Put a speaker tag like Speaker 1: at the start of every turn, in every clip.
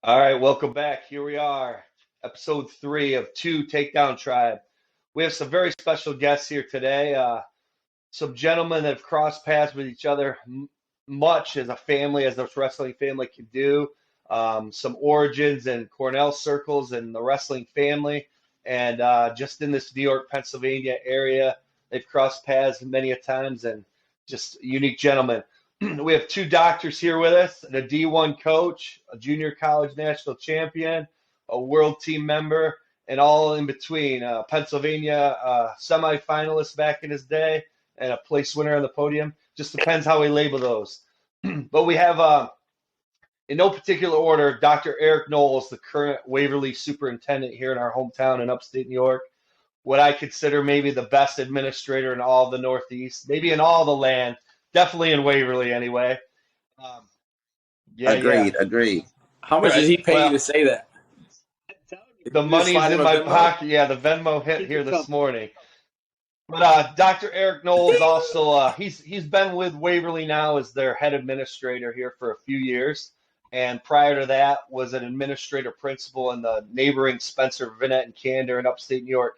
Speaker 1: All right, welcome back. Here we are, episode 3 of Two Takedown Tribe. We have some very special guests here today. Some gentlemen that have crossed paths with each other much as a family, as this wrestling family can do. Some origins and Cornell circles and the wrestling family. And just in this New York, Pennsylvania area, they've crossed paths many a times and just unique gentlemen. We have two doctors here with us, and a D1 coach, a junior college national champion, a world team member, and all in between. Pennsylvania semifinalist back in his day, and a place winner on the podium. Just depends how we label those. But we have, in no particular order, Dr. Eric Knowles, the current Waverly superintendent here in our hometown in upstate New York. What I consider maybe the best administrator in all of the Northeast, maybe in all the land, definitely in Waverly anyway. Um, yeah, yeah.
Speaker 2: Agreed, agreed.
Speaker 3: How much does
Speaker 1: Right.
Speaker 3: he pay you to
Speaker 1: Well,
Speaker 3: say that?
Speaker 1: the
Speaker 3: You just
Speaker 1: money's
Speaker 3: slide
Speaker 1: in
Speaker 3: him a
Speaker 1: my
Speaker 3: Venmo?
Speaker 1: pocket. Yeah, the Venmo hit here this morning. But Dr. Eric Knowles also he's been with Waverly now as their head administrator here for a few years, and prior to that was an administrator principal in the neighboring Spencer, Vinette, and Candor in upstate New York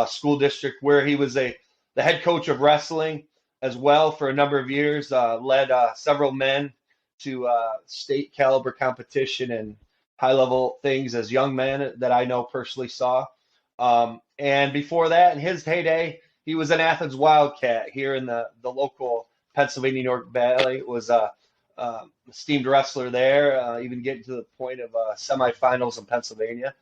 Speaker 1: school district, where he was the head coach of wrestling as well for a number of years. Led several men to state caliber competition and high level things as young men that I know personally saw. And before that, in his heyday, he was an Athens Wildcat here in the local Pennsylvania New York Valley. Was a esteemed wrestler there, even getting to the point of semifinals in Pennsylvania.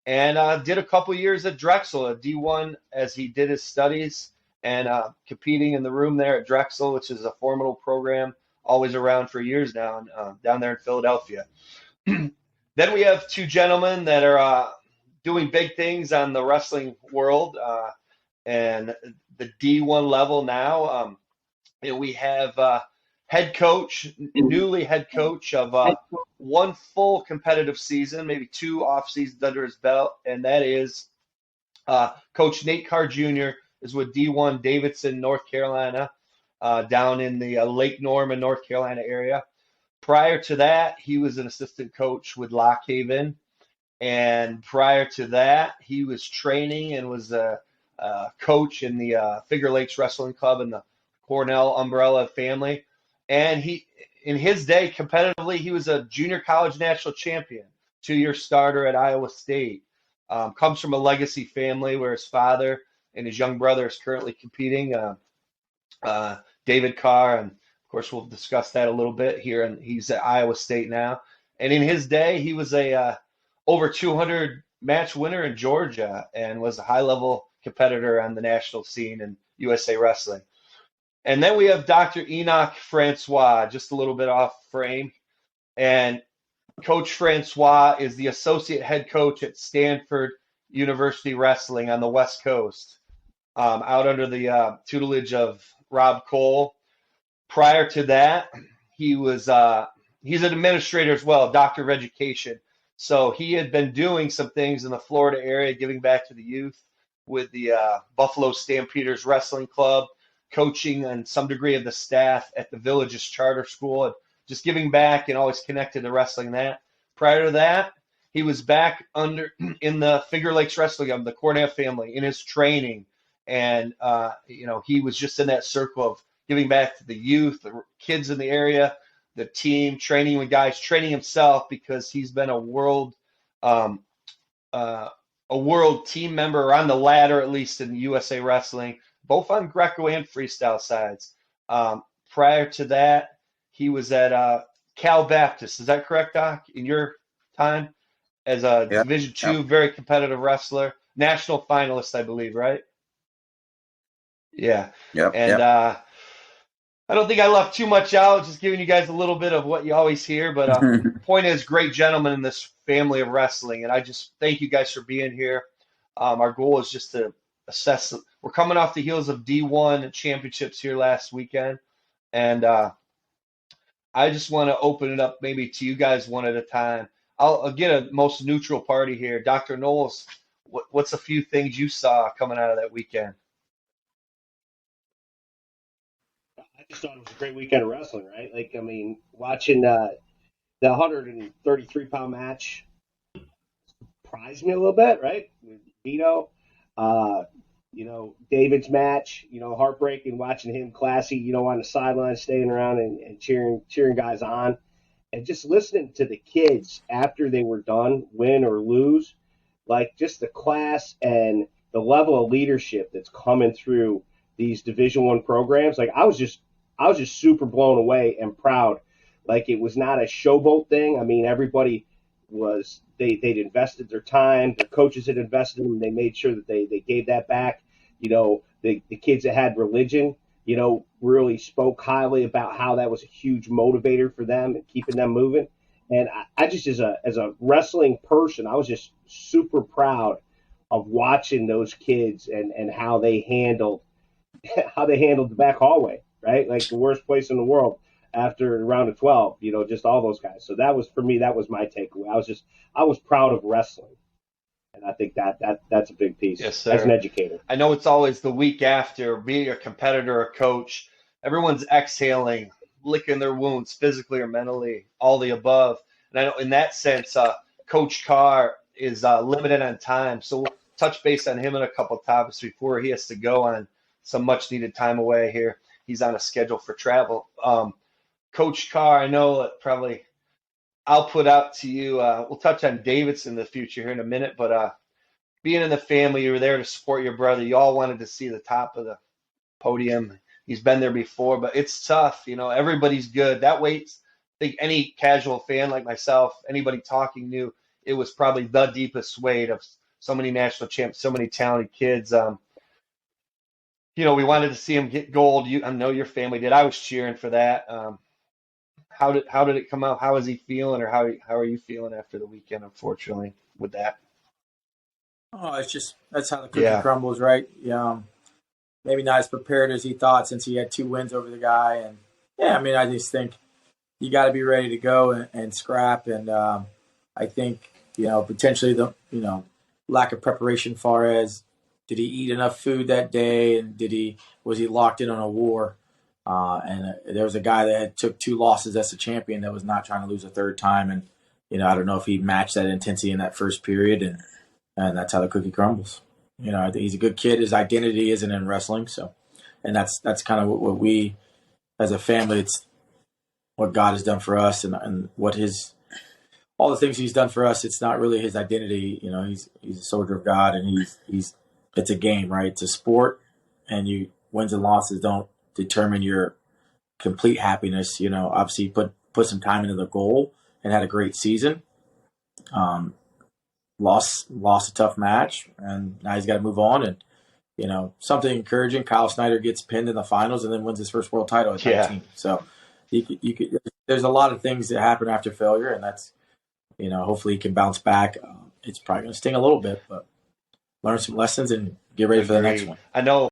Speaker 1: And did a couple years at Drexel at D1 as he did his studies and competing in the room there at Drexel, which is a formidable program, always around for years now, down there in Philadelphia. Then we have two gentlemen that are doing big things on the wrestling world and the D1 level now. We have newly head coach of one full competitive season, maybe two off seasons under his belt, and that is Coach Nate Carr Jr. is with D1 Davidson, North Carolina, down in the Lake Norman, North Carolina area. Prior to that, he was an assistant coach with Lock Haven. And prior to that, he was training and was a coach in the Finger Lakes Wrestling Club in the Cornell umbrella family. And in his day, competitively, he was a junior college national champion, 2-year starter at Iowa State. Comes from a legacy family where his father and his young brother is currently competing. David Carr, and of course, we'll discuss that a little bit here. And he's at Iowa State now. And in his day, he was a over 200 match winner in Georgia and was a high level competitor on the national scene in USA Wrestling. And then we have Dr. Enoch Francois, just a little bit off frame. And Coach Francois is the associate head coach at Stanford University Wrestling on the West Coast, out under the tutelage of Rob Cole. Prior to that, he's an administrator as well, doctor of education. So he had been doing some things in the Florida area, giving back to the youth with the Buffalo Stampeders Wrestling Club, coaching and some degree of the staff at the Villages Charter School, and just giving back and always connected to wrestling that. Prior to that, he was back in the Finger Lakes Wrestling of the Cornell family in his training. And, he was just in that circle of giving back to the youth, the kids in the area, the team, training with guys, training himself because he's been um, a world team member or on the ladder, at least in USA Wrestling, both on Greco and freestyle sides. Prior to that, he was at Cal Baptist. Is that correct, Doc? In your time as a
Speaker 2: Yep,
Speaker 1: Division
Speaker 2: yep,
Speaker 1: II, very competitive wrestler, national finalist, I believe, right? Yeah.
Speaker 2: yep,
Speaker 1: And
Speaker 2: yep.
Speaker 1: I don't think I left too much out, just giving you guys a little bit of what you always hear. But point is, great gentlemen in this family of wrestling. And I just thank you guys for being here. Our goal is just to assess. We're coming off the heels of D1 championships here last weekend. And I just want to open it up maybe to you guys one at a time. I'll get a most neutral party here. Dr. Knowles, what's a few things you saw coming out of that weekend?
Speaker 4: I just thought it was a great weekend of wrestling, right? Like, I mean, watching
Speaker 2: The 133-pound match surprised me a little bit, right? With Vito, uh, David's match, heartbreaking watching him classy, on the sideline, staying around and cheering guys on, and just listening to the kids after they were done, win or lose, like just the class and the level of leadership that's coming through these Division I programs. Like I was just super blown away and proud. Like it was not a showboat thing. I mean, everybody they'd invested their time. The coaches had invested in them. They made sure that they gave that back. The kids that had religion, really spoke highly about how that was a huge motivator for them and keeping them moving. And I just, as a wrestling person, I was just super proud of watching those kids and how they handled the back hallway, right? Like the worst place in the world after the round of 12, just all those guys. So that was, for me, that was my takeaway. I was proud of wrestling. And I think that's a big piece
Speaker 1: Yes,
Speaker 2: as an
Speaker 1: sir.
Speaker 2: educator.
Speaker 1: I know it's always the week after, being a competitor or coach, everyone's exhaling, licking their wounds physically or mentally, all the above. And I know in that sense, Coach Carr is limited on time. So we'll touch base on him in a couple of topics before he has to go on some much needed time away here. He's on a schedule for travel. Coach Carr, I know that probably I'll put out to you. We'll touch on Davidson in the future here in a minute, but being in the family, you were there to support your brother. You all wanted to see the top of the podium. He's been there before, but it's tough. Everybody's good. That weight, I think any casual fan like myself, anybody talking knew it was probably the deepest weight of so many national champs, so many talented kids. We wanted to see him get gold. I know your family did. I was cheering for that. How did it come out? How is he feeling, or how are you feeling after the weekend? Unfortunately, with that.
Speaker 3: Oh, it's just that's how the cookie
Speaker 1: Yeah.
Speaker 3: crumbles, right? Yeah, maybe not as prepared as he thought since he had 2 wins over the guy, and yeah, I mean, I just think you got to be ready to go and scrap, and I think potentially the lack of preparation, far as did he eat enough food that day, and was he locked in on a war? And there was a guy that had took 2 losses as a champion that was not trying to lose a third time, and I don't know if he matched that intensity in that first period, and that's how the cookie crumbles. I think he's a good kid. His identity isn't in wrestling, so and that's kind of what we as a family. It's what God has done for us, and what his all the things he's done for us. It's not really his identity. He's a soldier of God, and he's it's a game, right? It's a sport, and you wins and losses don't determine your complete happiness. Obviously, he put some time into the goal and had a great season. Um, lost a tough match, and now he's got to move on. And something encouraging. Kyle Snyder gets pinned in the finals and then wins his first world title at
Speaker 1: Yeah.
Speaker 3: 19. So there's a lot of things that happen after failure, and that's hopefully he can bounce back. It's probably going to sting a little bit, but learn some lessons and get ready for the next
Speaker 1: Agreed.
Speaker 3: one.
Speaker 1: I know